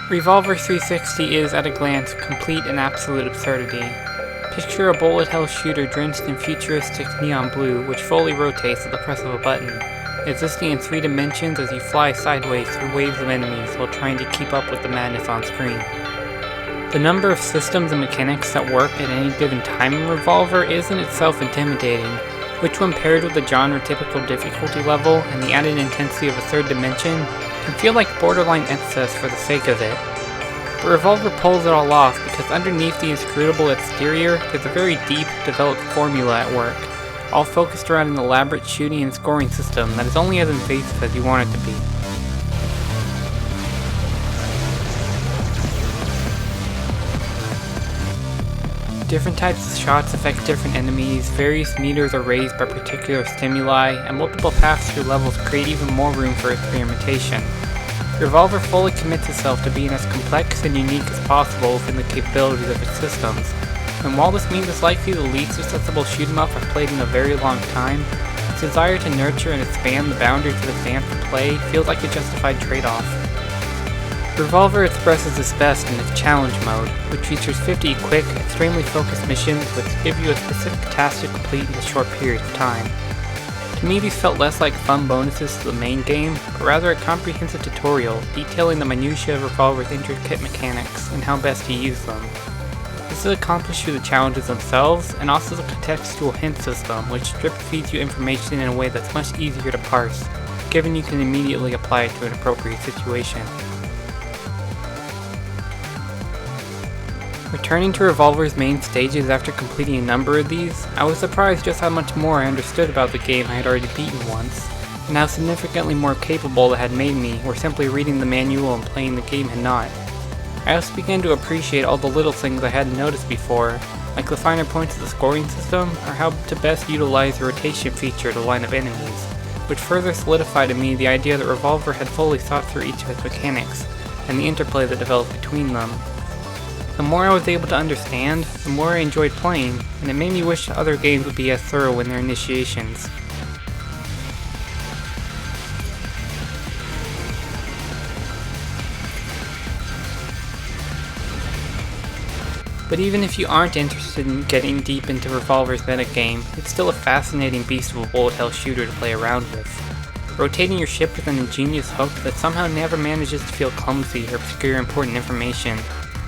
Revolver360 is, at a glance, complete and absolute absurdity. Picture a bullet hell shooter drenched in futuristic neon blue, which fully rotates at the press of a button, existing in 3 dimensions as you fly sideways through waves of enemies while trying to keep up with the madness on screen. The number of systems and mechanics that work at any given time in Revolver is in itself intimidating, which when paired with the genre-typical difficulty level and the added intensity of a 3rd dimension, can feel like borderline excess for the sake of it. But Revolver pulls it all off because underneath the inscrutable exterior, there's a very deep, developed formula at work, all focused around an elaborate shooting and scoring system that is only as invasive as you want it to be. Different types of shots affect different enemies, various meters are raised by particular stimuli, and multiple paths through levels create even more room for experimentation. Revolver fully commits itself to being as complex and unique as possible within the capabilities of its systems, and while this means it's likely the least accessible shoot 'em up I've played in a very long time, its desire to nurture and expand the boundaries of advanced play feels like a justified trade-off. Revolver expresses its best in its challenge mode, which features 50 quick, extremely focused missions which give you a specific task to complete in a short period of time. To me, these felt less like fun bonuses to the main game, but rather a comprehensive tutorial detailing the minutiae of Revolver's intricate mechanics and how best to use them. This is accomplished through the challenges themselves, and also the contextual hint system, which drip feeds you information in a way that's much easier to parse, given you can immediately apply it to an appropriate situation. Returning to Revolver's main stages after completing a number of these, I was surprised just how much more I understood about the game I had already beaten once, and how significantly more capable it had made me where simply reading the manual and playing the game had not. I also began to appreciate all the little things I hadn't noticed before, like the finer points of the scoring system, or how to best utilize the rotation feature to line up enemies, which further solidified to me the idea that Revolver had fully thought through each of its mechanics, and the interplay that developed between them. The more I was able to understand, the more I enjoyed playing, and it made me wish other games would be as thorough in their initiations. But even if you aren't interested in getting deep into Revolver's metagame, it's still a fascinating beast of a bullet hell shooter to play around with. Rotating your ship with an ingenious hook that somehow never manages to feel clumsy or obscure important information,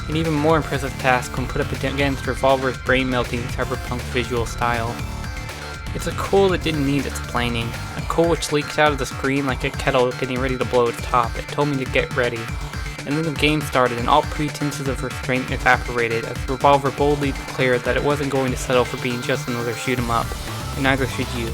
an even more impressive task when put up against Revolver's brain-melting cyberpunk visual style. It's a cool that didn't need explaining, a cool which leaks out of the screen like a kettle getting ready to blow its top. It told me to get ready. And then the game started and all pretenses of restraint evaporated as Revolver boldly declared that it wasn't going to settle for being just another shoot 'em up, and neither should you.